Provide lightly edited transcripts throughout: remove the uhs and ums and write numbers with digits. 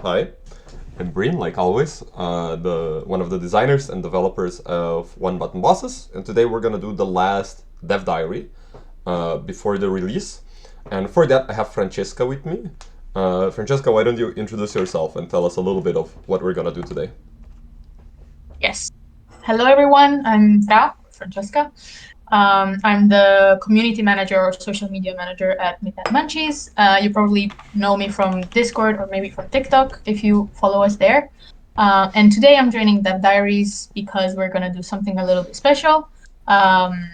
Hi, I'm Brin, like always, the one of the designers and developers of One Button Bosses, and today we're gonna do the last Dev Diary before the release. And for that, I have Francesca with me. Francesca, why don't you introduce yourself and tell us a little bit of what we're gonna do today? Yes. Hello, everyone. I'm Francesca. I'm the community manager or social media manager at Midnight Munchies. You probably know me from Discord or maybe from TikTok if you follow us there. And today I'm joining Dev Diaries because we're going to do something a little bit special. Um,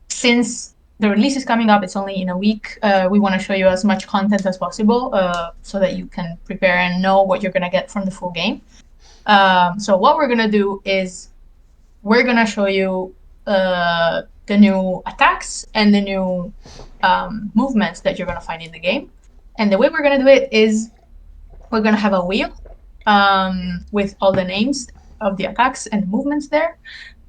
since the release is coming up, it's only in a week. We want to show you as much content as possible so that you can prepare and know what you're going to get from the full game. So what we're gonna do is we're gonna show you the new attacks and the new movements that you're gonna find in the game. And the way we're gonna do it is we're gonna have a wheel with all the names of the attacks and the movements there,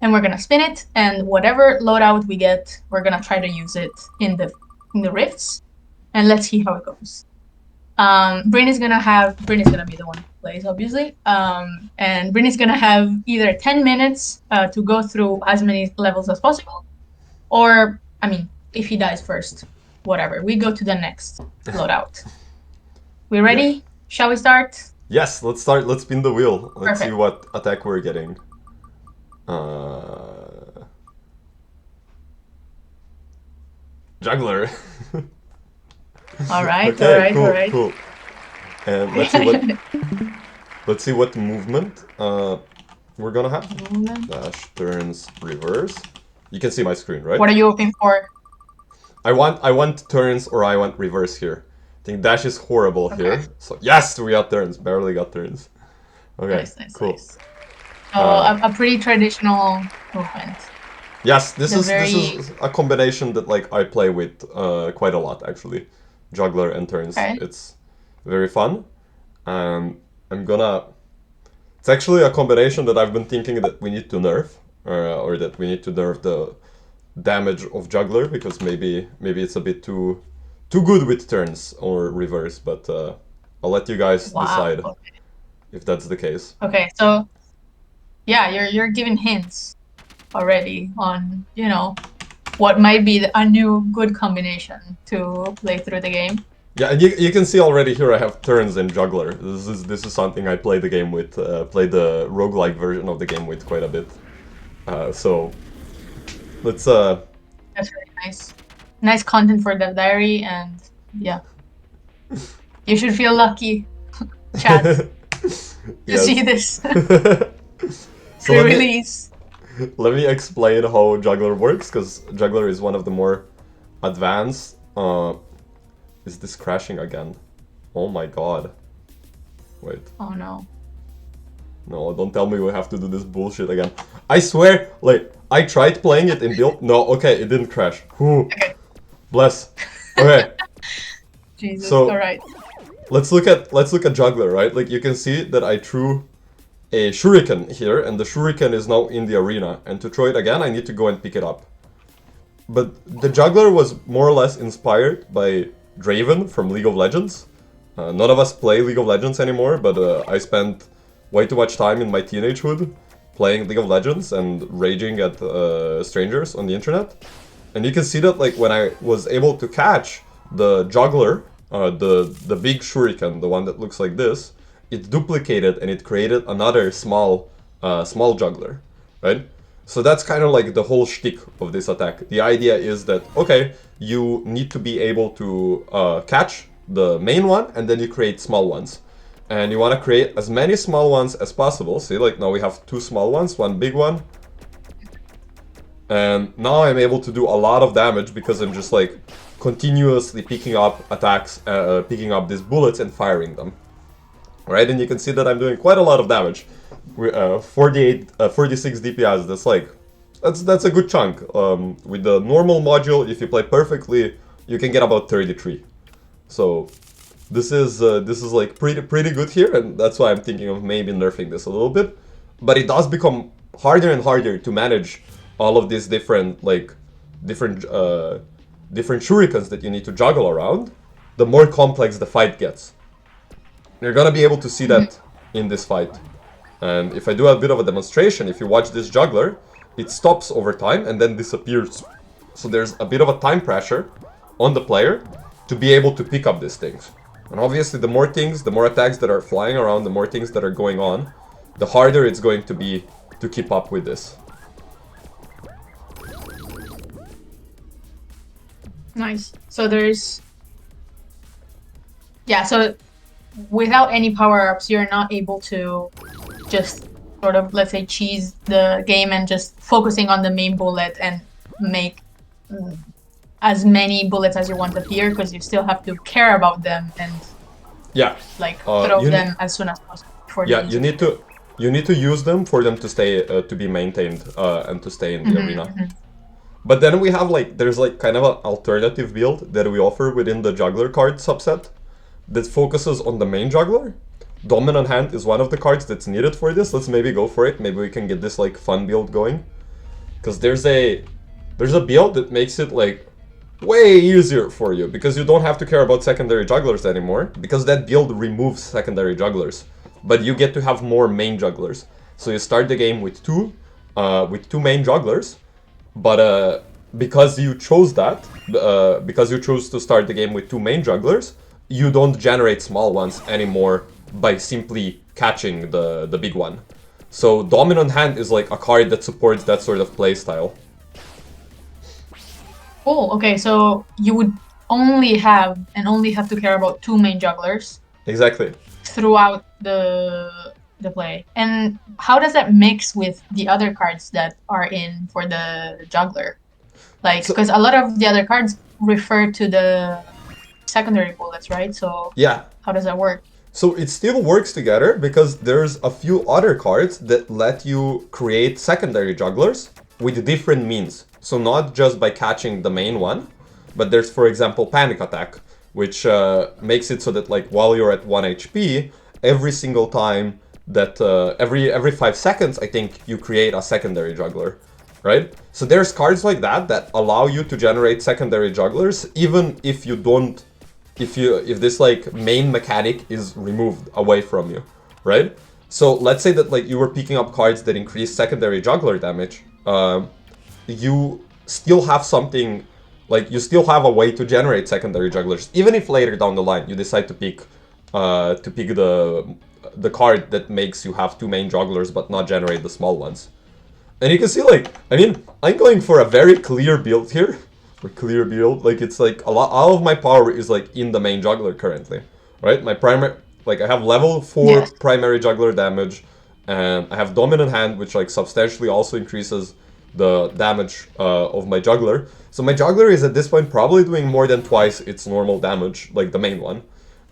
and we're gonna spin it. And whatever loadout we get, we're gonna try to use it in the rifts, and let's see how it goes. Brin is gonna be the one who plays, obviously. And Brin is gonna have either 10 minutes to go through as many levels as possible, or I mean, if he dies first, whatever. We go to the next loadout. We Yeah. ready? Shall we start? Yes, let's start. Let's spin the wheel. Let's see Perfect. what attack we're getting. Uh, Juggler. All right, all Okay, right, all cool, right. cool. And let's see what movement we're gonna have. Dash, turns, reverse. You can see my screen, right? What are you hoping for? I want turns or I want reverse here. I think dash is horrible Okay. here. So yes, we got turns. Barely got turns. Okay, Nice, nice, cool. nice. So Uh, a pretty traditional movement. yes, this The is this very is a combination that like I play with quite a lot actually. Juggler and turns. okay. It's very fun. And I'm gonna. It's actually a combination that I've been thinking that we need to nerf, or that we need to nerf the damage of juggler because maybe it's a bit too good with turns or reverse. But I'll let you guys Wow. decide if that's the case. Okay. So yeah, you're giving hints already on, what might be a new good combination to play through the game. Yeah, and you can see already here I have turns in juggler. This is something I play the game with, play the roguelike version of the game with quite a bit. So let's That's really nice. Nice content for Dev Diary, and yeah, you should feel lucky, chat, to see yes. this So pre-release. let me explain how juggler works because juggler is one of the more advanced. Is this crashing again? Oh my god! Wait. Oh no. No, don't tell me we have to do this bullshit again. I swear, like, I tried playing it in build. No, okay, it didn't crash. Whew. Okay. Bless. Okay, Jesus. All so right. let's look at juggler, right? Like you can see that I threw a shuriken here, and the shuriken is now in the arena. And to throw it again, I need to go and pick it up. But the juggler was more or less inspired by Draven from League of Legends. None of us play League of Legends anymore, but I spent way too much time in my teenagehood playing League of Legends and raging at strangers on the internet. And you can see that like when I was able to catch the juggler, the big shuriken, the one that looks like this, it duplicated and it created another small juggler, right? So that's kind of like the whole shtick of this attack. The idea is that okay, you need to be able to catch the main one, and then you create small ones, and you want to create as many small ones as possible. See, like now we have two small ones, one big one, and now I'm able to do a lot of damage because I'm just like continuously picking up attacks, picking up these bullets and firing them. Right, and you can see that I'm doing quite a lot of damage. 46 DPS. That's a good chunk. With the normal module, if you play perfectly, you can get about 33. So this is like pretty good here, and that's why I'm thinking of maybe nerfing this a little bit. But it does become harder and harder to manage all of these different shurikens that you need to juggle around. The more complex the fight gets. You're gonna be able to see that in this fight. And if I do a bit of a demonstration, if you watch this juggler, it stops over time and then disappears. So there's a bit of a time pressure on the player to be able to pick up these things. And obviously the more things, the more attacks that are flying around, the more things that are going on, the harder it's going to be to keep up with this. Nice. So there's... Yeah, so without any power-ups, you're not able to just sort of, let's say, cheese the game and just focusing on the main bullet and make as many bullets as you want appear, because you still have to care about them and like throw them as soon as possible. You need to use them for them to stay to be maintained and to stay in the arena. But then we have like there's like kind of an alternative build that we offer within the juggler card subset that focuses on the main juggler. Dominant Hand is one of the cards that's needed for this. Let's maybe go for it. Maybe we can get this like fun build going. Because there's a build that makes it like way easier for you, because you don't have to care about secondary jugglers anymore, because that build removes secondary jugglers. But you get to have more main jugglers. So you start the game with two main jugglers, but because you chose that, because you chose to start the game with two main jugglers, you don't generate small ones anymore by simply catching the big one. So Dominant Hand is like a card that supports that sort of playstyle. Cool. Okay, so you would only have to care about two main jugglers. Exactly. Throughout the play. And how does that mix with the other cards that are in for the juggler? Like, because a lot of the other cards refer to the secondary bullets, right? So yeah, how does that work? So it still works together, because there's a few other cards that let you create secondary jugglers with different means. So not just by catching the main one, but there's, for example, Panic Attack, which makes it so that like while you're at 1 HP, every single time that every 5 seconds, I think, you create a secondary juggler, right? So there's cards like that that allow you to generate secondary jugglers, even if you don't, if this like main mechanic is removed away from you, right? So let's say that like you were picking up cards that increase secondary juggler damage, you still have something, like you still have a way to generate secondary jugglers, even if later down the line you decide to pick the card that makes you have two main jugglers but not generate the small ones. And you can see, like, I mean, I'm going for a very clear build here. Like it's like all of my power is like in the main juggler currently, right? My primary, like I have level 4 primary juggler damage, and I have Dominant Hand, which like substantially also increases the damage of my juggler. So my juggler is at this point probably doing more than twice its normal damage, like the main one.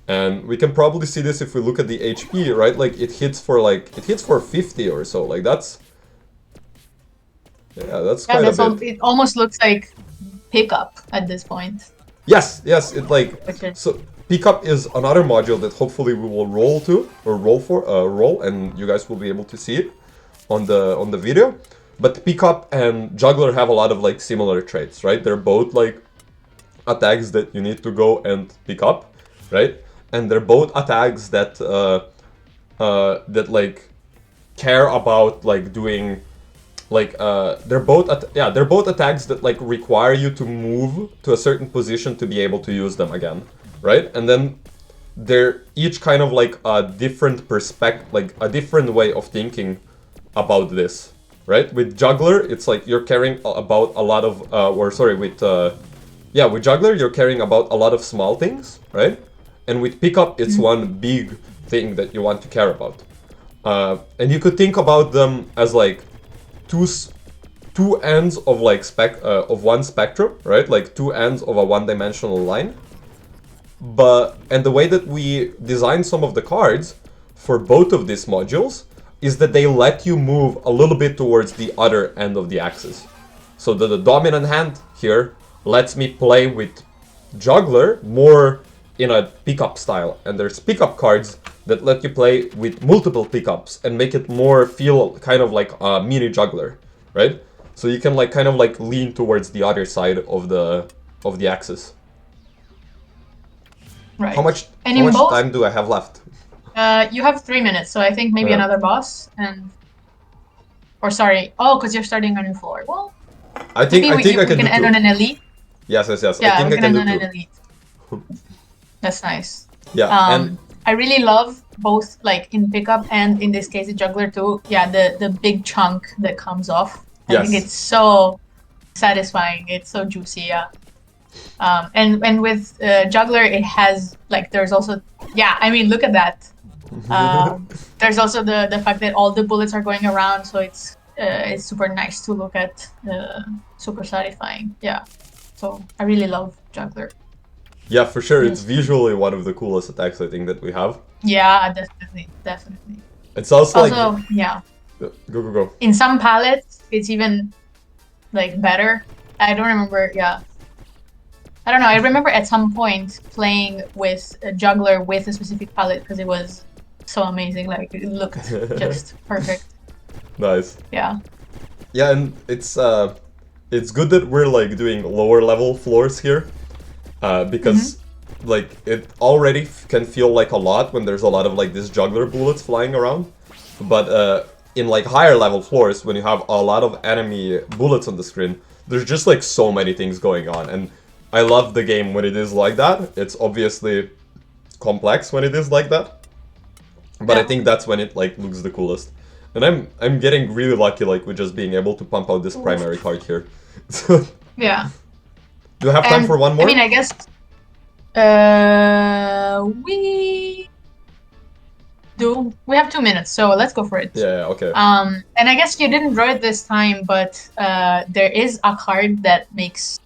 And we can probably see this if we look at the HP, right? Like it hits for 50 or so. Like that's quite a bit. It almost looks like pickup at this point. Yes, it like so pickup is another module that hopefully we will roll, and you guys will be able to see it on the video. But pickup and juggler have a lot of like similar traits, right? They're both like attacks that you need to go and pick up, right? And they're both attacks that that like care about like doing like they're both attacks that like require you to move to a certain position to be able to use them again, right? And then they're each kind of like a different perspective, like a different way of thinking about this, right? With juggler, it's like you're caring about a lot of with juggler you're caring about a lot of small things, right? And with pickup, it's one big thing that you want to care about. And you could think about them as like two ends of like of one spectrum, right? Like two ends of a one-dimensional line. And the way that we design some of the cards for both of these modules is that they let you move a little bit towards the other end of the axis. So the Dominant Hand here lets me play with juggler more in a pickup style, and there's pickup cards that let you play with multiple pickups and make it more feel kind of like a mini juggler, right? So you can like kind of like lean towards the other side of the axis. Right. How much time do I have left? You have 3 minutes, so I think maybe Okay. another boss and. Or sorry. Oh, because you're starting on a new floor. Well, I think maybe I think I we can can do end 2. on an elite. Yes, yes, yes. I Yeah, think we I can can end do on an 2. elite. That's nice. Yeah, and I really love both, like in pickup and in this case, the juggler too. Yeah, the big chunk that comes off. I think yes. it's so satisfying. It's so juicy. Yeah. And with juggler, it has like there's also yeah. I mean, look at that. There's also the fact that all the bullets are going around, so it's super nice to look at. Super satisfying. Yeah. So I really love juggler. Yeah, for sure. It's Yes. visually one of the coolest attacks I think that we have. Yeah, definitely, definitely. It's also like Also, yeah, go go go. in some palettes, it's even like better. I don't remember. Yeah, I don't know. I remember at some point playing with a juggler with a specific palette because it was so amazing. Like it looked just perfect. Nice. Yeah. Yeah, and it's good that we're like doing lower level floors here, because like it already can feel like a lot when there's a lot of like these juggler bullets flying around, but in like higher level floors when you have a lot of enemy bullets on the screen, there's just like so many things going on, and I love the game when it is like that. It's obviously complex when it is like that, but I Yeah. think that's when it like looks the coolest. And I'm getting really lucky like with just being able to pump out this primary card here. So, Yeah. do you have time for And one I more? mean, I guess we do. We have 2 minutes, so let's go for it. Yeah, okay. And I guess you didn't draw it this time, but there is a card that makes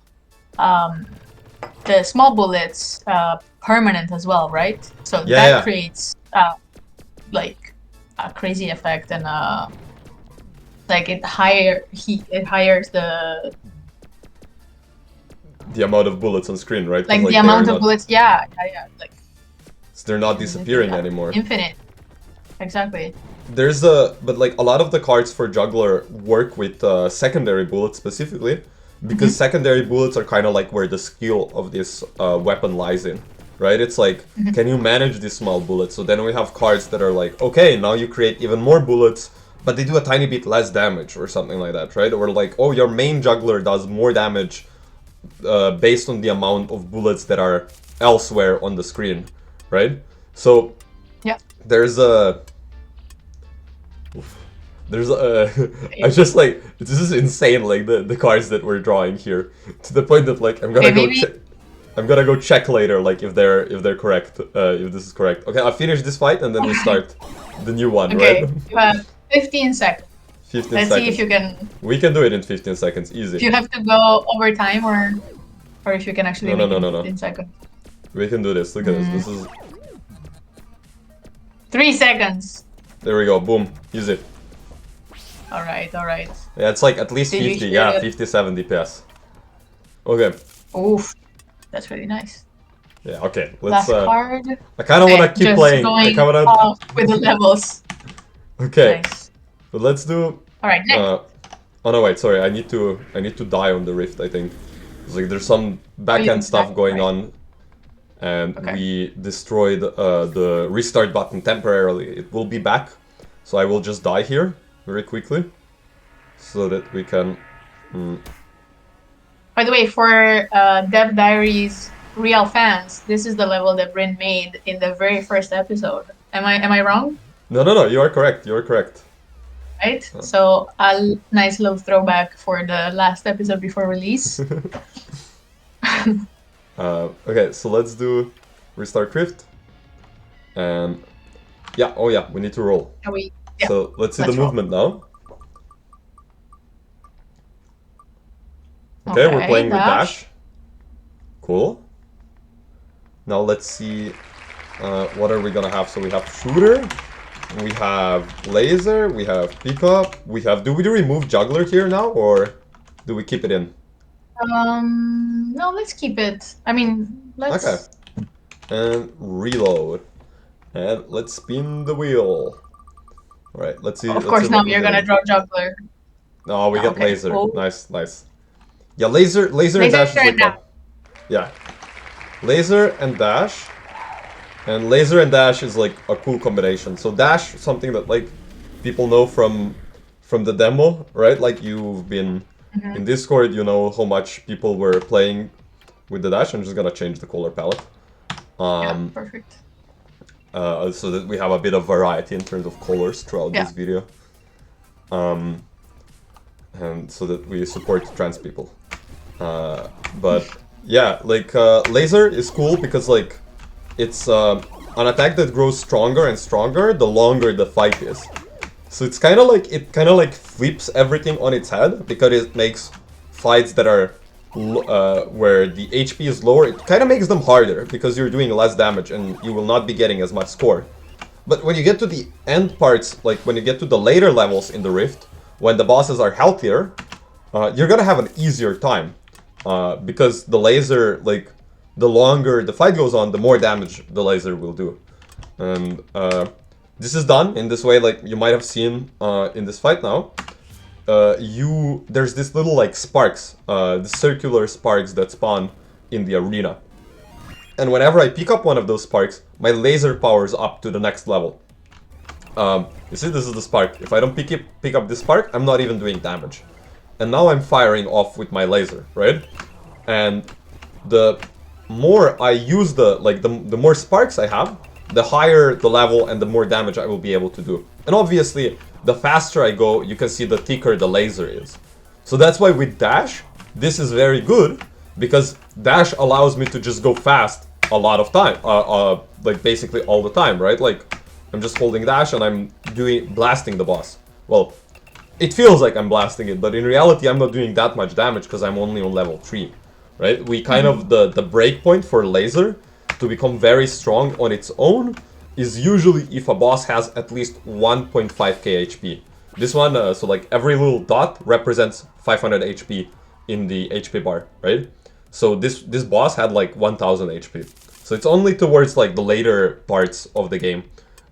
the small bullets permanent as well, right? So Yeah, that yeah. creates like a crazy effect and like it hires The amount of bullets on screen, right? 'Cause, like the like they are amount of not, bullets. Yeah, like they're not disappearing anymore. infinite. Exactly. There's but like a lot of the cards for juggler work with secondary bullets specifically, because secondary bullets are kind of like where the skill of this weapon lies in, right? It's like, can you manage these small bullets? So then we have cards that are like, okay, now you create even more bullets, but they do a tiny bit less damage or something like that, right? Or like, oh, your main juggler does more damage based on the amount of bullets that are elsewhere on the screen, right? So Yeah. there's a I just like this is insane, like the cards that we're drawing here, to the point that like I'm gonna Okay, go maybe. check. I'm gonna go check later, like if they're correct, if this is correct. Okay, I'll finish this fight and then we start the new one, Okay, right? you have 15 seconds. 15 Let's seconds. see if you can. We can do it in 15 seconds, If easy. you have to go over time or if you can actually No, make no, it no, in no, no. 15 seconds. We can do this. Look at this. This is 3 seconds. there we go. Boom, easy. All right, all right. Yeah, it's like at least Did you 50. hear Yeah, that? 57 DPS. Okay. Oof, that's really nice. Yeah. Okay. Let's. Last card. I kind of Okay, want to keep just playing. I going kind of. off with the levels. Okay. Nice. But let's do. All right, next. Oh no! Wait. Sorry. I need to die on the rift. I think. It's like there's some back you end stuff die, going right. on, and Okay. we destroyed the restart button temporarily. It will be back, so I will just die here very quickly, so that we can. By the way, for Dev Diaries real fans, this is the level that Brin made in the very first episode. Am I wrong? No, no, no. You are correct. You are correct. Right? So a nice little throwback for the last episode before release. Okay, so let's do restart rift, and yeah. Oh yeah, we need to roll. Yeah, So let's see let's the roll. movement now. Okay, we're playing with dash. Cool. Now let's see, what are we gonna have? So we have shooter, we have laser, we have pickup, we have. Do we remove juggler here now, or do we keep it in? No, let's keep it. I mean, let's. Okay. And reload, and let's spin the wheel. All right, let's see. Of let's course, see now what we you're get gonna in. draw juggler. No, we got Okay. laser. Oh. Nice, nice. Yeah, laser and Laser dash is and like dash. that. Yeah. Laser and dash. And laser and dash is like a cool combination. So dash, something that like people know from the demo, right? Like you've been in Discord, you know how much people were playing with the dash. I'm just gonna change the color palette. Yeah, perfect. So that we have a bit of variety in terms of colors throughout this video. And so that we support trans people. But yeah, like laser is cool because like it's an attack that grows stronger and stronger the longer the fight is. So it's kind of like flips everything on its head because it makes fights that are where the HP is lower, it kind of makes them harder because you're doing less damage and you will not be getting as much score. But when you get to the end parts, like when you get to the later levels in the Rift, when the bosses are healthier, you're gonna have an easier time because the laser, like the longer the fight goes on, the more damage the laser will do. And this is done in this way, like you might have seen in this fight now. There's this little like sparks, the circular sparks that spawn in the arena. And whenever I pick up one of those sparks, my laser powers up to the next level. You see, this is the spark. If I don't pick up this spark, I'm not even doing damage. And now I'm firing off with my laser, right? And the more I use the more sparks I have, the higher the level and the more damage I will be able to do. And obviously, the faster I go, you can see the thicker the laser is. So that's why with dash, this is very good, because dash allows me to just go fast a lot of time, like basically all the time, right? Like I'm just holding dash and I'm blasting the boss. Well, it feels like I'm blasting it, but in reality I'm not doing that much damage because I'm only on level 3, right? We kind of, the break point for laser to become very strong on its own is usually if a boss has at least 1.5k HP. This one, so like every little dot represents 500 HP in the HP bar, right? So this boss had like 1000 HP. So it's only towards like the later parts of the game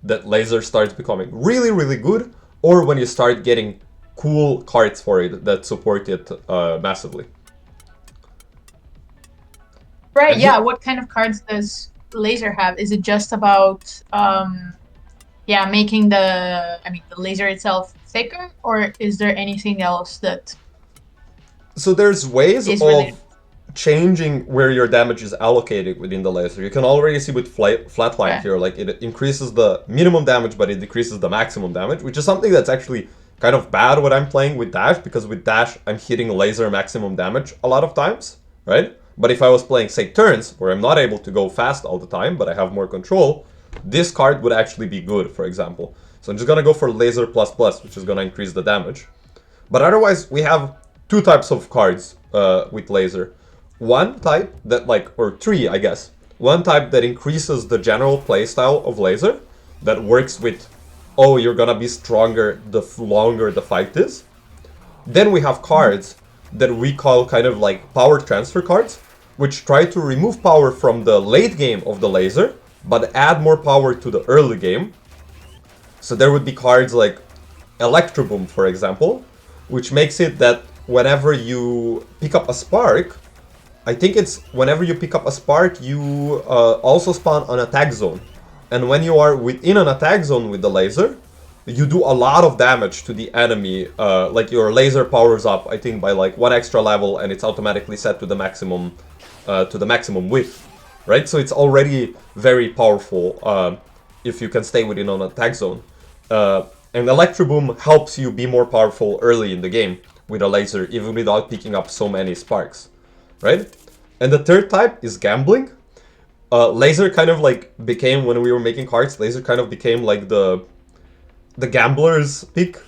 that laser starts becoming really, really good, or when you start getting cool cards for it that support it massively. Right, yeah, what kind of cards does laser have? Is it just about making the laser itself thicker, or is there anything else that so there's ways is of related? changing where your damage is allocated within the laser. You can already see with flatline here, like it increases the minimum damage but it decreases the maximum damage, which is something that's actually kind of bad when I'm playing with dash, because with dash I'm hitting laser maximum damage a lot of times, right? But if I was playing, say, turns, where I'm not able to go fast all the time, but I have more control, this card would actually be good, for example. So I'm just gonna go for laser plus plus, which is gonna increase the damage. But otherwise, we have two types of cards with laser. One type that or three, I guess. One type that increases the general playstyle of laser, that works with, oh, you're gonna be stronger the longer the fight is. Then we have cards that we call kind of like power transfer cards, which try to remove power from the late game of the laser, but add more power to the early game. So there would be cards like Electro Boom, for example, which makes it that whenever you pick up a spark, I think it's whenever you pick up a spark, you also spawn an attack zone. And when you are within an attack zone with the laser, you do a lot of damage to the enemy. Like your laser powers up, I think, by like 1 extra level, and it's automatically set to the maximum width, right? So it's already very powerful if you can stay within an attack zone. And Electro Boom helps you be more powerful early in the game with a laser, even without picking up so many sparks, right? And the third type is gambling. Laser kind of like became, when we were making cards, laser kind of became like the gambler's pick,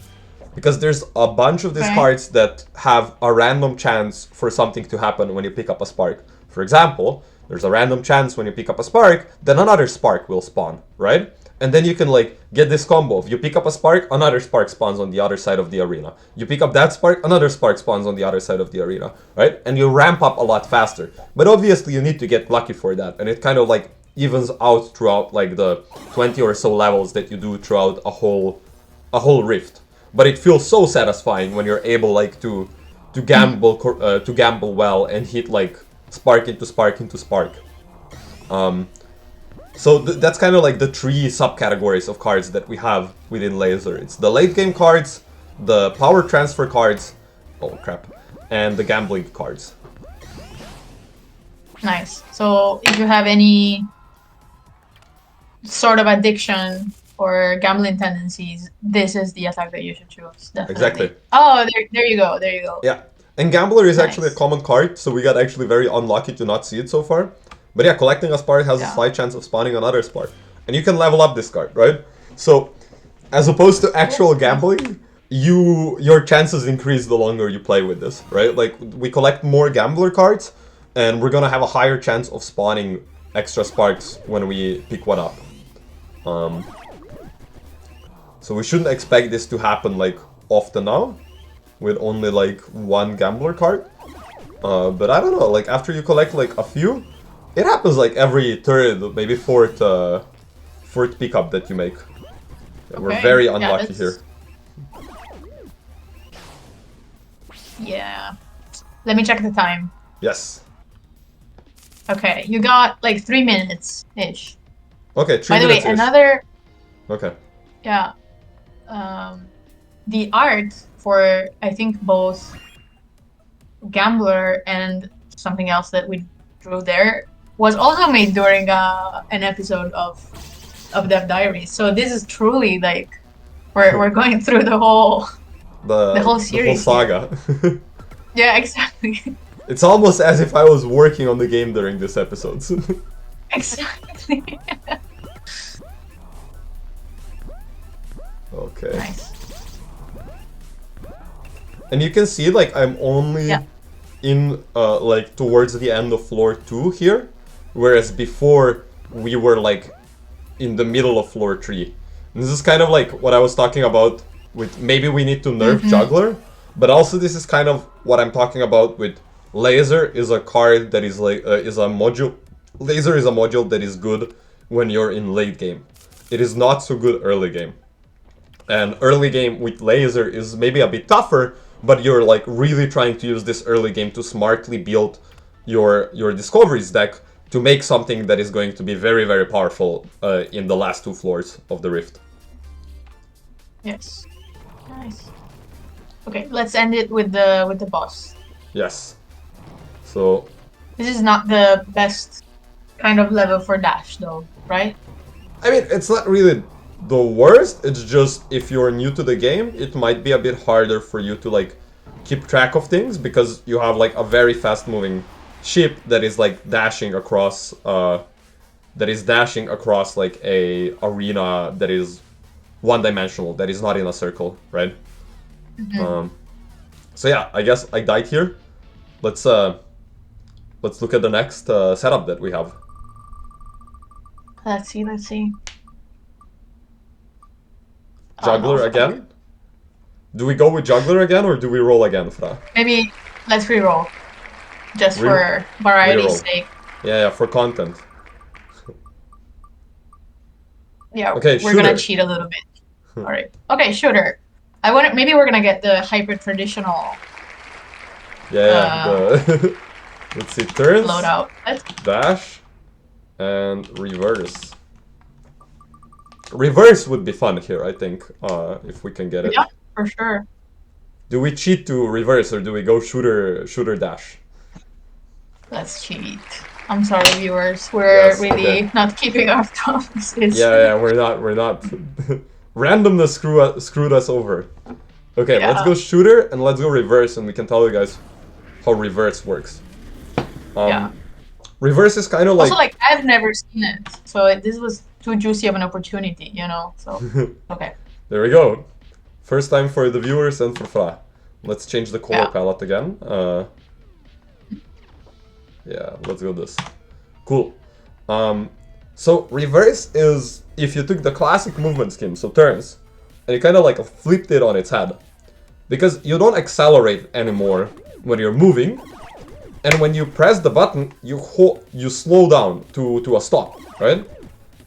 because there's a bunch of these cards that have a random chance for something to happen when you pick up a spark. For example, there's a random chance when you pick up a spark, then another spark will spawn, right? And then you can like get this combo of you pick up a spark, another spark spawns on the other side of the arena. You pick up that spark, another spark spawns on the other side of the arena, right? And you ramp up a lot faster. But obviously you need to get lucky for that, and it kind of like evens out throughout like the 20 or so levels that you do throughout a whole rift. But it feels so satisfying when you're able like to gamble well and hit like spark into spark into spark. So that's kind of like the three subcategories of cards that we have within Laser. It's the late game cards, the power transfer cards, oh crap, and the gambling cards. Nice. So if you have any sort of addiction or gambling tendencies, this is the attack that you should choose. Definitely. Exactly. Oh, there you go. There you go. Yeah. And Gambler is Nice. actually a common card, so we got actually very unlucky to not see it so far. But yeah, collecting a Spark has a slight chance of spawning another Spark. And you can level up this card, right? So, as opposed to actual gambling, your chances increase the longer you play with this, right? Like, we collect more Gambler cards, and we're gonna have a higher chance of spawning extra Sparks when we pick one up. So we shouldn't expect this to happen, like, often now, with only, like, one Gambler card. But I don't know, like, after you collect, like, a few, it happens, like, every third, maybe fourth pickup that you make. Yeah, okay. We're very unlucky here. Yeah. Let me check the time. Yes. Okay, you got, like, 3 minutes-ish. Okay, 3 minutes-ish. By the way, another... Okay. Yeah. The art for, I think, both Gambler and something else that we drew there was also made during an episode of Dev Diaries. So this is truly like we're going through the whole series, the whole saga. Yeah, exactly. It's almost as if I was working on the game during this episode. Exactly. Okay. Nice. And you can see, like, I'm only in, like, towards the end of floor 2 here, whereas before we were, like, in the middle of floor 3. And this is kind of like what I was talking about with maybe we need to nerf Juggler, but also this is kind of what I'm talking about with Laser is a card that is, like, is a module. Laser is a module that is good when you're in late game. It is not so good early game. And early game with Laser is maybe a bit tougher, but you're, like, really trying to use this early game to smartly build your Discoveries deck to make something that is going to be very, very powerful in the last 2 floors of the Rift. Yes. Nice. Okay, let's end it with the boss. Yes. So... This is not the best kind of level for Dash, though, right? I mean, it's not really the worst, it's just if you're new to the game, it might be a bit harder for you to, like, keep track of things, because you have, like, a very fast-moving ship that is, like, dashing across, like, a arena that is one-dimensional, that is not in a circle, right? So yeah, I guess I died here. Let's look at the next setup that we have. Let's see. Juggler again? Do we go with Juggler again, or do we roll again, Fra? Maybe let's re-roll. Just for variety's sake. Yeah, for content. Yeah, okay, we're gonna cheat a little bit. Alright. Okay, shooter. Maybe we're gonna get the hyper traditional. Let's see, turns, loadout. dash, and reverse. Reverse would be fun here, I think, if we can get it. Yeah, for sure. Do we cheat to reverse, or do we go shooter dash? Let's cheat. I'm sorry, viewers. We're really not keeping our promises. Yeah, we're not. Randomness screwed us over. Okay, let's go shooter and let's go reverse, and we can tell you guys how reverse works. Reverse is kind of like... Also, like, I've never seen it, so this was too juicy of an opportunity, you know? So, okay. There we go. First time for the viewers and for Fra. Let's change the color palette again. Yeah, let's go this. Cool. So reverse is if you took the classic movement scheme, so turns, and you kind of like flipped it on its head. Because you don't accelerate anymore when you're moving, and when you press the button, you slow down to a stop, right?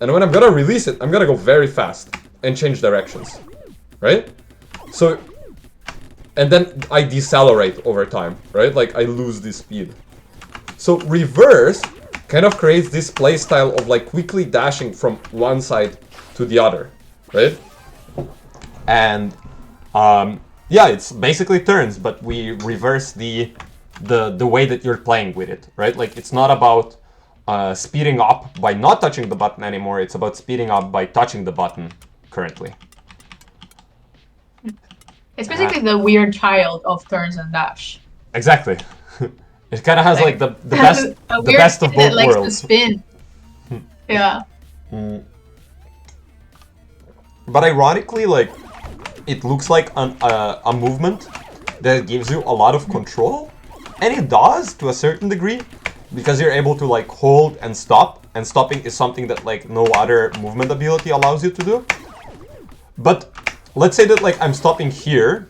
And when I'm gonna release it, I'm gonna go very fast and change directions, right? So, and then I decelerate over time, right? Like I lose this speed. So reverse kind of creates this playstyle of like quickly dashing from one side to the other, right? And yeah, it's basically turns, but we reverse the way that you're playing with it, right? Like it's not about speeding up by not touching the button anymore. It's about speeding up by touching the button currently. It's basically the weird child of turns and dash. Exactly. It kind of has like the the best of both likes worlds. to spin. Yeah. But ironically, like it looks like a movement that gives you a lot of control, and it does to a certain degree, because you're able to like hold and stop, and stopping is something that like no other movement ability allows you to do. But let's say that like I'm stopping here,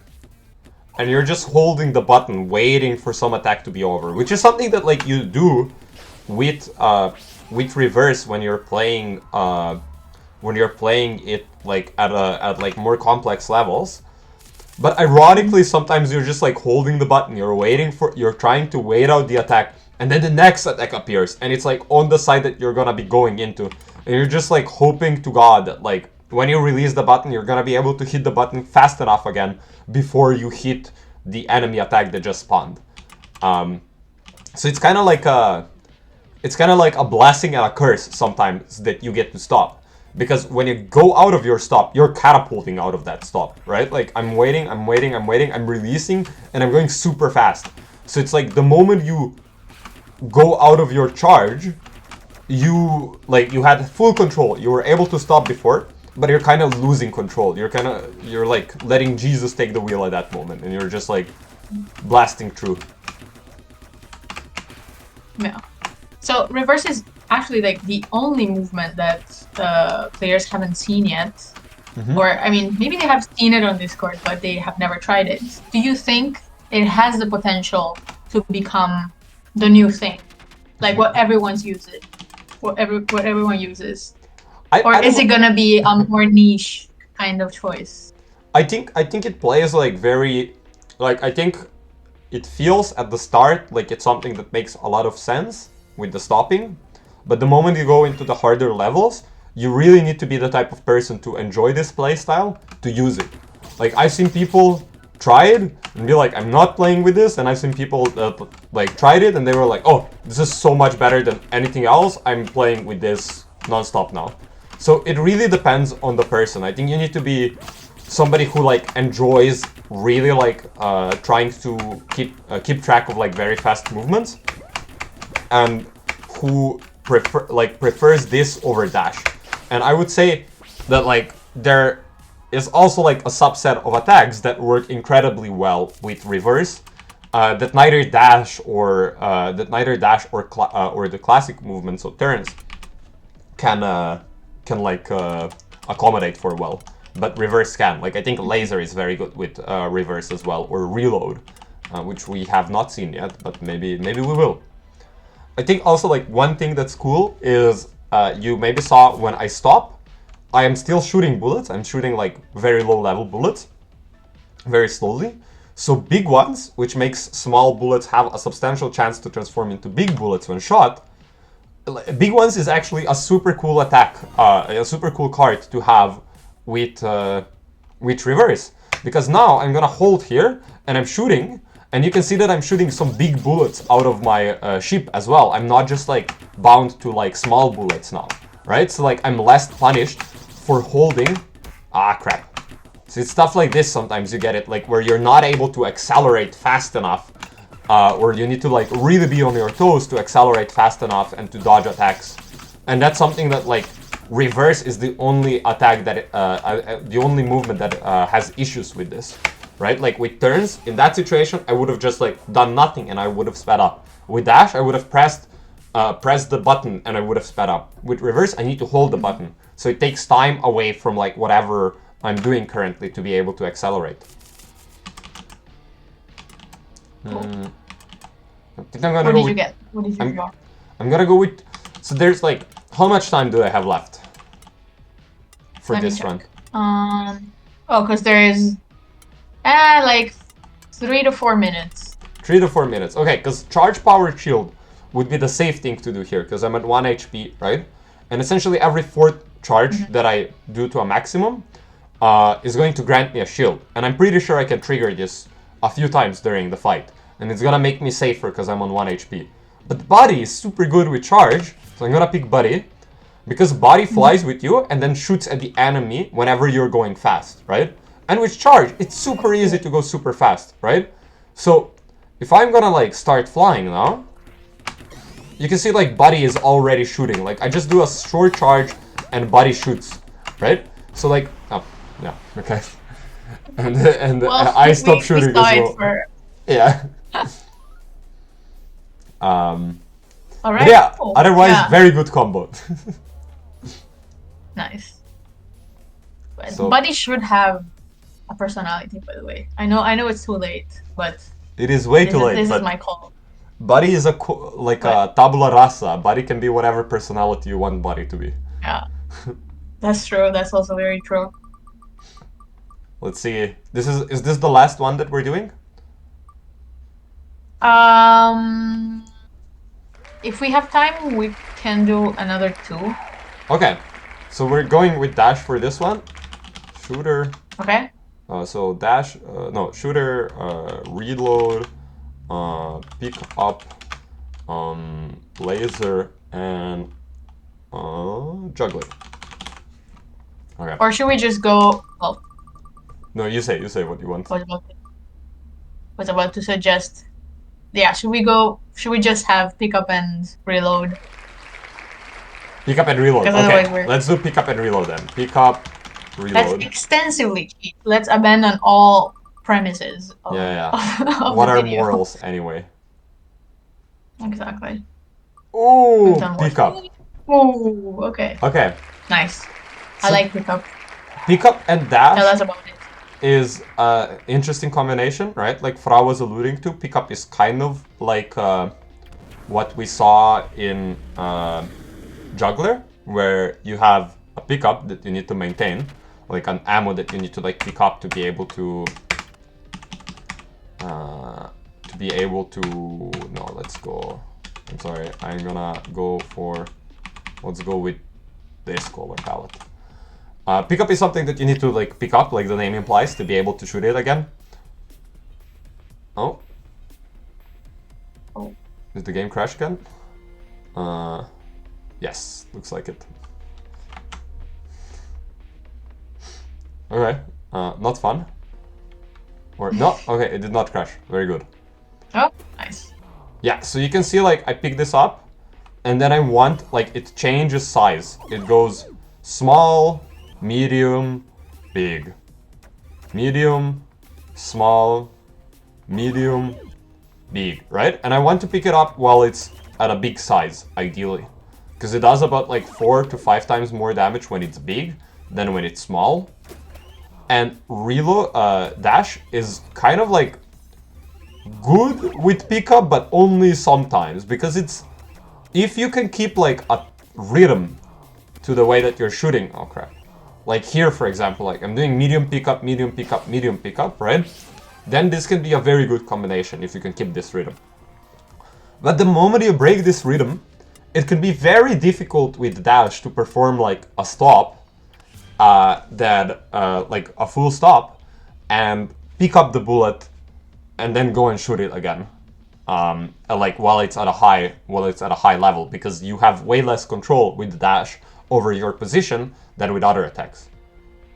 and you're just holding the button, waiting for some attack to be over, which is something that like you do with reverse when you're playing it like at like more complex levels. But ironically, sometimes you're just like holding the button, you're trying to wait out the attack, and then the next attack appears, and it's like on the side that you're gonna be going into, and you're just like hoping to God that like when you release the button, you're gonna be able to hit the button fast enough again before you hit the enemy attack that just spawned. So it's kind of like a blessing and a curse sometimes that you get to stop, because when you go out of your stop, you're catapulting out of that stop, right? Like I'm waiting, I'm releasing, and I'm going super fast. So it's like the moment you go out of your charge, you had full control. You were able to stop before, but you're kind of losing control. You're like letting Jesus take the wheel at that moment, and you're just like blasting through. Yeah. So reverse is actually like the only movement that players haven't seen yet. Or I mean, maybe they have seen it on Discord, but they have never tried it. Do you think it has the potential to become the new thing, like what everyone uses? Or is it gonna be a more niche kind of choice? I think it plays like very, like I think it feels at the start like it's something that makes a lot of sense with the stopping, but the moment you go into the harder levels, you really need to be the type of person to enjoy this playstyle to use it. Like I've seen people try it and be like, I'm not playing with this, and I've seen people that like tried it and they were like, oh, this is so much better than anything else, I'm playing with this non-stop now. So it really depends on the person. I think you need to be somebody who like enjoys really like trying to keep track of like very fast movements, and who prefers this over dash. And I would say that like there is also like a subset of attacks that work incredibly well with reverse, that neither dash or the classic movements of turns can accommodate for well, but reverse can. Like I think laser is very good with reverse as well, or reload, which we have not seen yet, but maybe we will. I think also like one thing that's cool is you maybe saw when I stop, I am still shooting bullets. I'm shooting like very low level bullets, very slowly. So big ones, which makes small bullets have a substantial chance to transform into big bullets when shot. Big ones is actually a super cool attack, a super cool card to have with reverse, because now I'm gonna hold here and I'm shooting, and you can see that I'm shooting some big bullets out of my ship as well. I'm not just like bound to like small bullets now, right? So like I'm less punished for holding. Ah, crap. So it's stuff like this sometimes you get it, like where you're not able to accelerate fast enough, or you need to like really be on your toes to accelerate fast enough and to dodge attacks. And that's something that like reverse is the only attack that the only movement that has issues with this, right? Like with turns, in that situation, I would have just like done nothing and I would have sped up. With dash, I would have pressed the button and I would have sped up. With reverse, I need to hold the button, so it takes time away from like whatever I'm doing currently to be able to accelerate. Cool. I think I'm gonna What go did with, you get? What did you draw? I'm gonna go with. So there's like, how much time do I have left for Let me this check. run? Oh, because there is like 3 to 4 minutes. 3 to 4 minutes. Okay, because charge power shield would be the safe thing to do here, because I'm at 1 HP, right? And essentially every 4th charge that I do to a maximum is going to grant me a shield. And I'm pretty sure I can trigger this a few times during the fight. And it's gonna make me safer because I'm on 1 HP. But Buddy is super good with charge, so I'm gonna pick Buddy. Because Buddy flies with you and then shoots at the enemy whenever you're going fast, right? And with charge, it's super easy to go super fast, right? So, if I'm gonna like start flying now, you can see like Buddy is already shooting. Like I just do a short charge and Buddy shoots, right? So like, oh, yeah, okay. and Well, I stop shooting as well. Yeah. All right. But yeah, cool. otherwise very good combo. Nice. But So- Buddy should have a personality, by the way. I know it's too late, but It is way too late, this but is my call. Buddy is a tabula rasa. Buddy can be whatever personality you want Buddy to be. Yeah. That's true. That's also very true. Let's see. Is this the last one that we're doing? If we have time, we can do another 2. Okay. So we're going with dash for this one. Shooter. Okay. So dash, shooter, reload, pick up, laser, and juggler. Okay. Or should we just go? Well, No, you say what you want. was about to suggest. Yeah, should we just have pick up and reload? Pick up and reload. Because otherwise Okay, we're- let's do pick up and reload then. Pick up, Let's reload. extensively cheat. Let's abandon all premises. Of, Yeah. of What the are video. morals anyway? Exactly. Ooh, We've done pick worse. up. Ooh, okay. Okay, Nice. I So- like pick up. pick up and dash. Tell us about it. Is an interesting combination, right? Like Fra was alluding to, pickup is kind of like what we saw in Juggler, where you have a pickup that you need to maintain, like an ammo that you need to like pick up to be able to no, let's go. I'm sorry, I'm gonna go for, let's go with this color palette. Pickup is something that you need to like pick up, like the name implies, to be able to shoot it again. Oh. Oh. Did the game crash again? Yes, looks like it. Okay, not fun. Or no, okay, it did not crash. Very good. Oh, nice. Yeah, so you can see like I pick this up, and then I want like it changes size. It goes small, medium, big. Medium, small, medium, big, right? And I want to pick it up while it's at a big size, ideally. Because it does about like 4 to 5 times more damage when it's big than when it's small. And reload, dash is kind of like good with pickup, but only sometimes. Because it's, if you can keep like a rhythm to the way that you're shooting, oh crap. Like here, for example, like I'm doing medium pickup, medium pickup, medium pickup, right? Then this can be a very good combination if you can keep this rhythm. But the moment you break this rhythm, it can be very difficult with dash to perform like a stop, like a full stop, and pick up the bullet, and then go and shoot it again. Like while it's at a high level, because you have way less control with the dash over your position than with other attacks.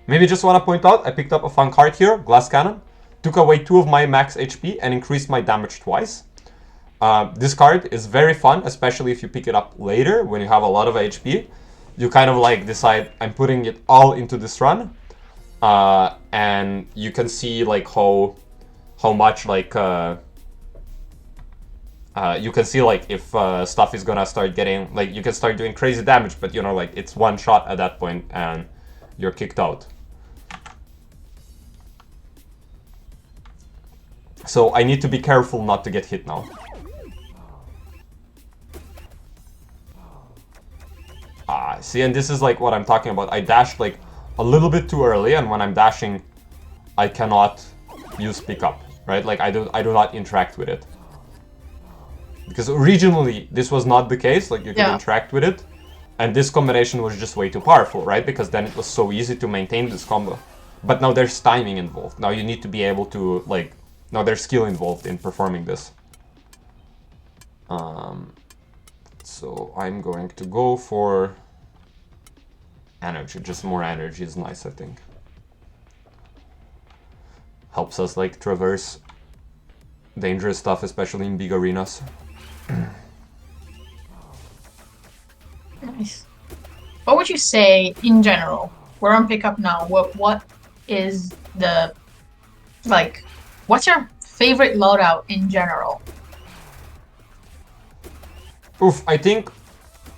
Maybe just want to point out, I picked up a fun card here, Glass Cannon. Took away 2 of my max HP and increased my damage twice. This card is very fun, especially if you pick it up later when you have a lot of HP. You kind of like decide, I'm putting it all into this run. And you can see like how much like you can see like if stuff is gonna start getting, like you can start doing crazy damage, but you know, like it's one shot at that point and you're kicked out. So I need to be careful not to get hit now. See, and this is like what I'm talking about. I dashed like a little bit too early, and when I'm dashing, I cannot use pickup, right? Like I do not interact with it. Because originally this was not the case, like you could interact with it. And this combination was just way too powerful, right? Because then it was so easy to maintain this combo. But now there's timing involved. Now you need to be able to, like, now there's skill involved in performing this. So I'm going to go for energy. Just more energy is nice, I think. Helps us, like, traverse dangerous stuff, especially in big arenas. Nice. What would you say in general? We're on pickup now. What is the, like, what's your favorite loadout in general? Oof, I think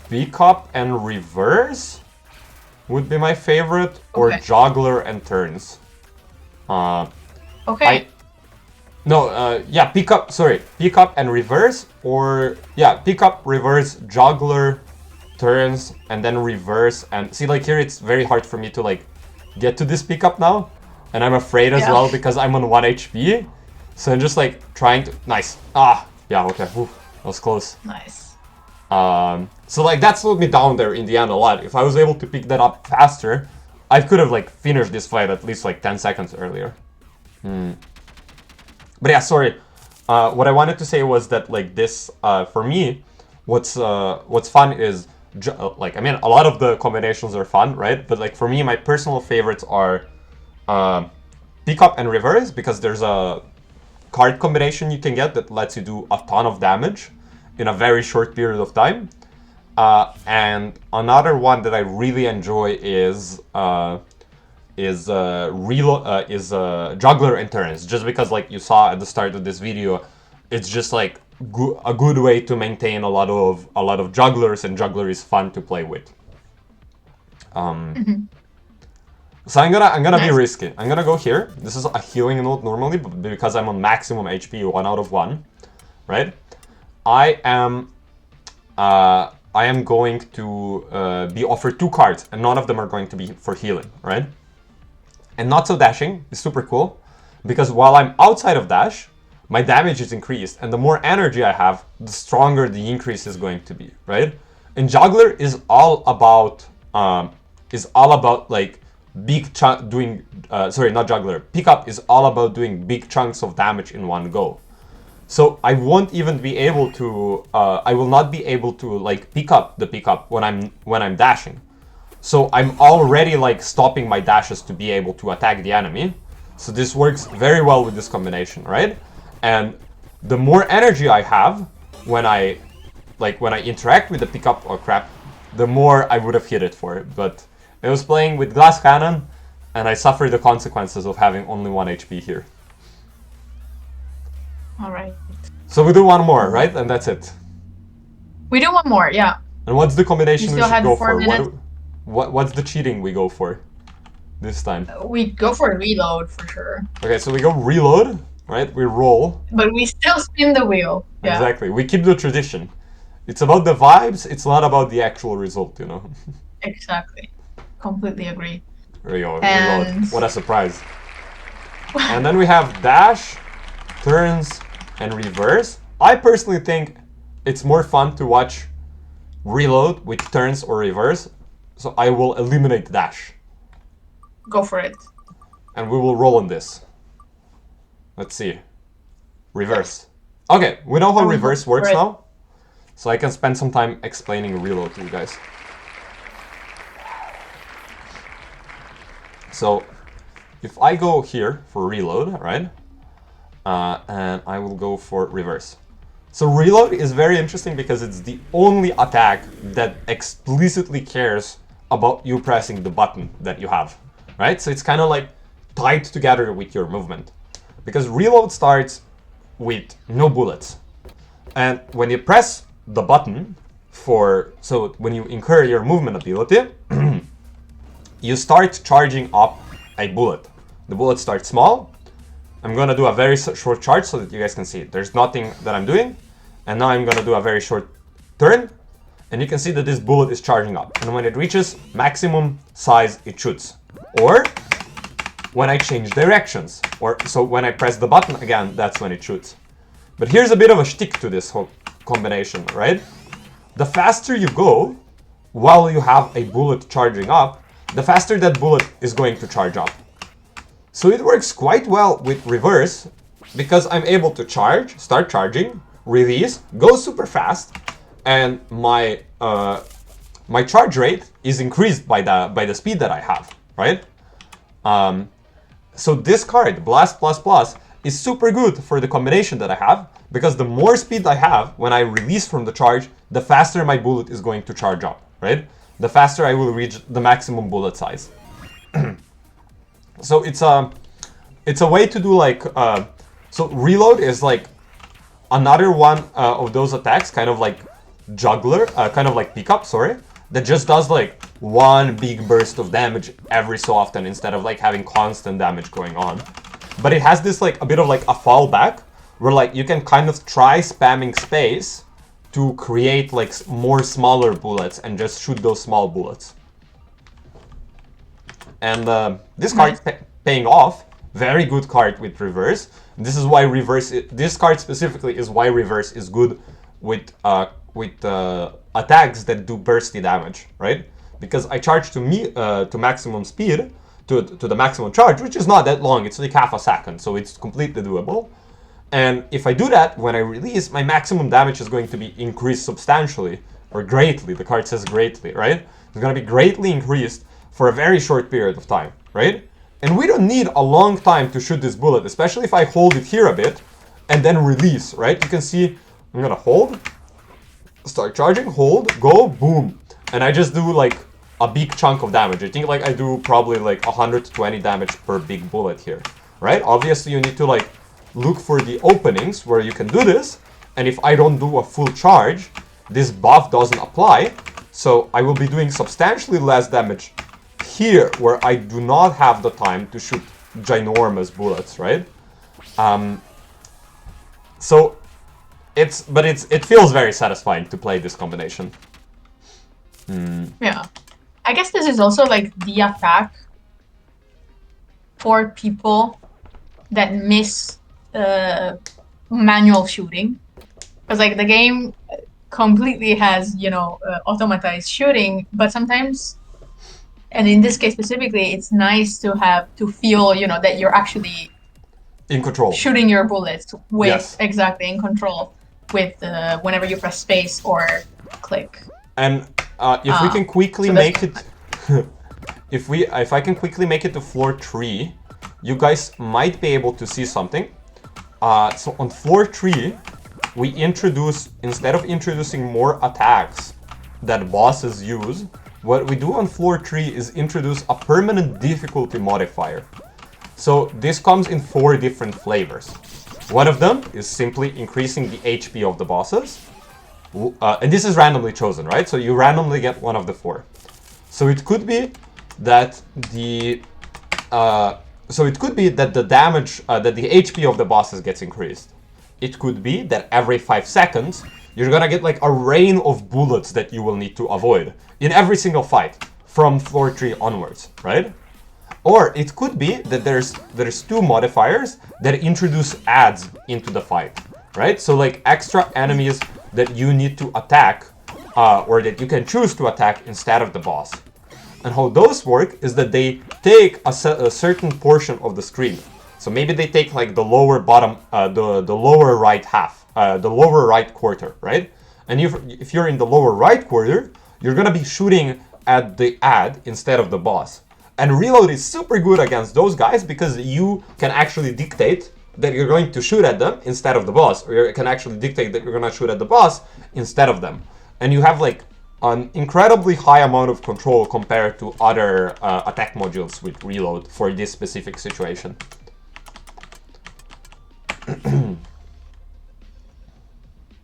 pickup and reverse would be my favorite, or juggler and turns. Okay. Yeah, pickup and reverse, or yeah, pickup, reverse, juggler, turns, and then reverse. And see, like here it's very hard for me to like get to this pickup now, and I'm afraid as well because I'm on 1 HP. So I'm just like trying to yeah, okay, oof, that was close. Nice. So like that slowed me down there in the end a lot. If I was able to pick that up faster, I could have like finished this fight at least like 10 seconds earlier. But yeah, sorry. What I wanted to say was that like this, for me, what's fun is like, I mean, a lot of the combinations are fun, right? But like for me, my personal favorites are pickup and reverse, because there's a card combination you can get that lets you do a ton of damage in a very short period of time. And another one that I really enjoy is juggler and turns, just because like you saw at the start of this video, it's just like a good way to maintain a lot of jugglers, and juggler is fun to play with. So I'm gonna be risky. I'm gonna go here. This is a healing node normally, but because I'm on maximum HP, 1 out of 1, right? I am going to be offered 2 cards, and none of them are going to be for healing, right? And not so dashing is super cool, because while I'm outside of dash, my damage is increased, and the more energy I have, the stronger the increase is going to be, right? And juggler is all about like big chunk doing. Sorry, not juggler. Pickup is all about doing big chunks of damage in one go. So I won't even be able to. I will not be able to like pick up the pickup when I'm dashing. So I'm already like stopping my dashes to be able to attack the enemy. So this works very well with this combination, right? And the more energy I have when I interact with the pickup or crap, the more I would have hit it for it. But I was playing with glass cannon, and I suffered the consequences of having only 1 HP here. All right. So we do one more, right? And that's it. We do one more, yeah. And what's the combination we should go for? 4 minutes. What's the cheating we go for this time? We go for a reload for sure. Okay, so we go reload, right? We roll. But we still spin the wheel. Yeah. Exactly. We keep the tradition. It's about the vibes. It's not about the actual result, you know? Exactly. Completely agree. There we go. And... Reload. What a surprise. And then we have dash, turns, and reverse. I personally think it's more fun to watch reload with turns or reverse. So I will eliminate dash. Go for it. And we will roll on this. Let's see. Reverse. Okay, we know how reverse works now. So I can spend some time explaining reload to you guys. So if I go here for reload, right? And I will go for reverse. So reload is very interesting because it's the only attack that explicitly cares about you pressing the button that you have, right? So it's kind of like tied together with your movement, because reload starts with no bullets. And when you press the button so when you incur your movement ability, you start charging up a bullet. The bullet starts small. I'm gonna do a very short charge so that you guys can see it. There's nothing that I'm doing. And now I'm gonna do a very short turn. And you can see that this bullet is charging up. And when it reaches maximum size, it shoots. Or when I change directions. So when I press the button again, that's when it shoots. But here's a bit of a shtick to this whole combination, right? The faster you go, while you have a bullet charging up, the faster that bullet is going to charge up. So it works quite well with reverse, because I'm able to charge, start charging, release, go super fast, and my my charge rate is increased by the speed that I have, right? So this card, Blast Plus Plus, is super good for the combination that I have, because the more speed I have when I release from the charge, the faster my bullet is going to charge up, right? The faster I will reach the maximum bullet size. So it's a way to do like so reload is like another one of those attacks, kind of like juggler, kind of like pickup, sorry, that just does like one big burst of damage every so often instead of like having constant damage going on. But it has this like a bit of like a fallback where like you can kind of try spamming space to create like more smaller bullets and just shoot those small bullets. And this card paying off. Very good card with reverse. This is why reverse. This card specifically is why reverse is good with attacks that do bursty damage, right? Because I charge to maximum speed, to the maximum charge, which is not that long. It's like half a second, so it's completely doable. And if I do that when I release, my maximum damage is going to be increased substantially or greatly. The card says greatly, right? It's going to be greatly increased for a very short period of time, right? And we don't need a long time to shoot this bullet, especially if I hold it here a bit and then release, right? You can see I'm gonna hold, start charging, hold, go, boom. And I just do like a big chunk of damage. I think like I do probably like 120 damage per big bullet here, right? Obviously you need to like look for the openings where you can do this. And if I don't do a full charge, this buff doesn't apply. So I will be doing substantially less damage here, where I do not have the time to shoot ginormous bullets, right? So it feels very satisfying to play this combination. Yeah, I guess this is also like the attack for people that miss manual shooting, because like the game completely has, you know, automatized shooting, but sometimes, and in this case specifically, it's nice to have to feel, you know, that you're actually in control, shooting your bullets with, yes, exactly, in control with whenever you press space or click. And if we can quickly make it, if I can quickly make it to floor 3, you guys might be able to see something. So on floor 3, we introduce, instead of introducing more attacks that bosses use, what we do on floor 3 is introduce a permanent difficulty modifier. So this comes in 4 different flavors. One of them is simply increasing the HP of the bosses. And this is randomly chosen, right? So you randomly get one of the 4. So it could be that the damage, that the HP of the bosses gets increased. It could be that every 5 seconds, you're gonna get like a rain of bullets that you will need to avoid in every single fight from floor 3 onwards, right? Or it could be that there's 2 modifiers that introduce adds into the fight, right? So like extra enemies that you need to attack, or that you can choose to attack instead of the boss. And how those work is that they take a certain portion of the screen. So maybe they take like the lower bottom, the lower right half, the lower right quarter, right? And if you're in the lower right quarter, you're gonna be shooting at the ad instead of the boss. And reload is super good against those guys because you can actually dictate that you're going to shoot at them instead of the boss, or you can actually dictate that you're gonna shoot at the boss instead of them. And you have like an incredibly high amount of control compared to other attack modules with reload for this specific situation.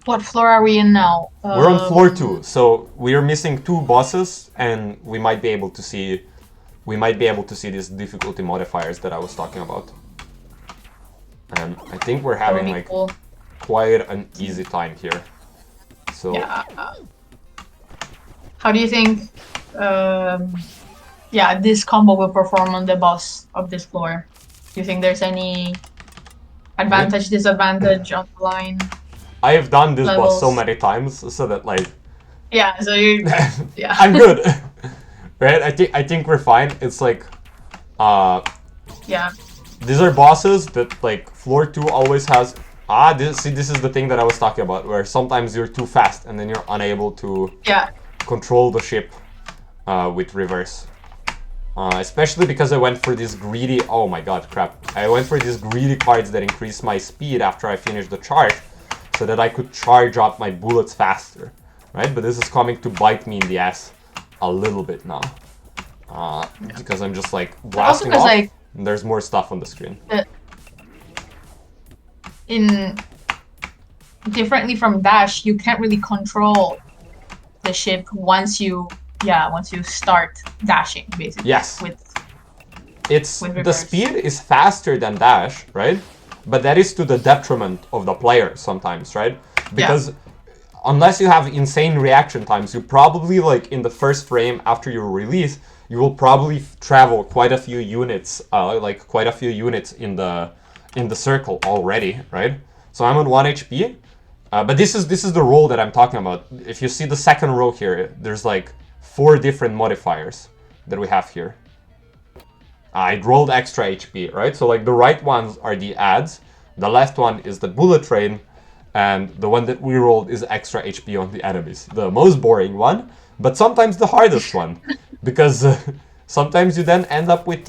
What floor are we in now? We're on floor 2, so we are missing 2 bosses, and we might be able to see these difficulty modifiers that I was talking about. And I think we're having like quite an easy time here. So yeah. How do you think this combo will perform on the boss of this floor? Do you think there's any advantage, disadvantage on the line? I have done this boss so levels. many times, so that like Yeah, so you, yeah. I'm good. Right? I think we're fine. It's like Yeah, these are bosses that like floor 2 always has this is the thing that I was talking about, where sometimes you're too fast and then you're unable to yeah, control the ship with reverse. Especially because I went for these greedy, oh my god, crap. I went for these greedy cards that increase my speed after I finished the charge, so that I could charge up my bullets faster, right? But this is coming to bite me in the ass a little bit now. Because I'm just like blasting off, like, and there's more stuff on the screen. in differently from Dash, you can't really control the ship once you start dashing, basically. Yes. With The reverse. speed is faster than Dash, right? But that is to the detriment of the player sometimes, right? Because unless you have insane reaction times, you probably, like, in the first frame after your release, you will probably travel quite a few units, in the circle already, right? So I'm on 1 HP, but this is the roll that I'm talking about. If you see the second row here, there's like 4 different modifiers that we have here. I rolled extra HP, right? So like the right ones are the adds, the left one is the bullet train, and the one that we rolled is extra HP on the enemies. The most boring one, but sometimes the hardest one, because sometimes you then end up with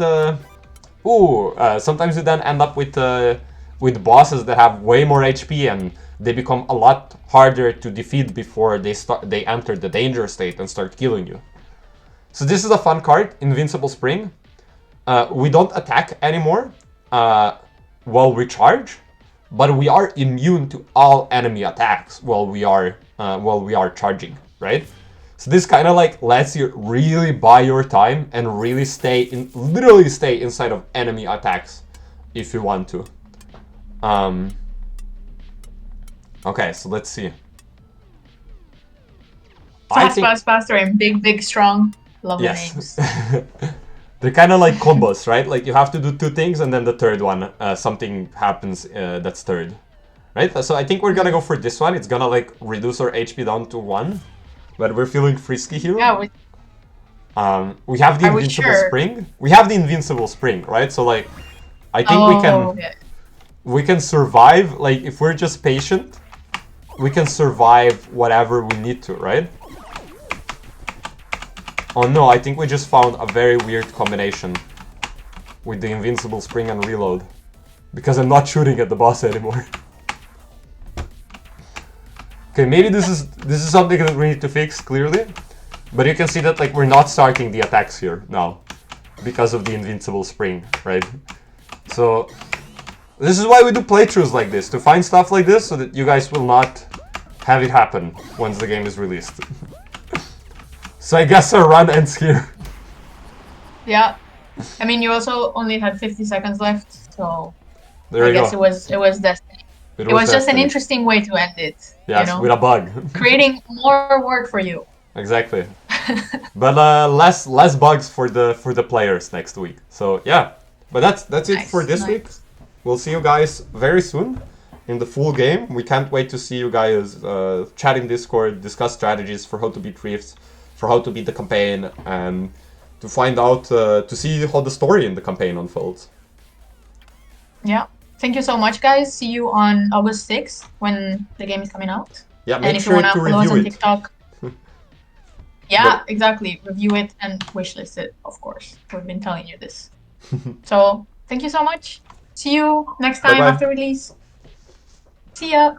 with bosses that have way more HP and they become a lot harder to defeat before they enter the danger state and start killing you. So this is a fun card, Invincible Spring. We don't attack anymore while we charge, but we are immune to all enemy attacks while we are charging, right? So this kind of like lets you really buy your time and really literally stay inside of enemy attacks if you want to. Okay, so let's see. Faster, and big, strong. Love the names. They're kind of like combos, right? Like you have to do 2 things and then the third one, something happens that's third. Right? So I think we're gonna go for this one. It's gonna like reduce our HP down to 1. But we're feeling frisky here. Yeah, we have the Invincible Spring. We have the Invincible Spring, right? So like I think we can survive, like if we're just patient, we can survive whatever we need to, right? Oh no, I think we just found a very weird combination with the Invincible Spring and Reload. Because I'm not shooting at the boss anymore. Okay, maybe this is something that we need to fix, clearly. But you can see that like we're not starting the attacks here now. Because of the Invincible Spring, right? So this is why we do playthroughs like this, to find stuff like this so that you guys will not have it happen once the game is released. So I guess our run ends here. Yeah. I mean, you also only had 50 seconds left, so there I guess it was destiny. It was just an interesting way to end it. Yes, you know? with a bug. Creating more work for you. Exactly. But less bugs for the players next week. So yeah. But that's it for this week. We'll see you guys very soon in the full game. We can't wait to see you guys chat in Discord, discuss strategies for how to beat Rifts, for how to beat the campaign, and to find out, to see how the story in the campaign unfolds. Yeah. Thank you so much, guys. See you on August 6th when the game is coming out. Yeah, and if you want to follow us on TikTok. Yeah, exactly. Review it and wishlist it, of course. We've been telling you this. So, thank you so much. See you next time after release. See ya.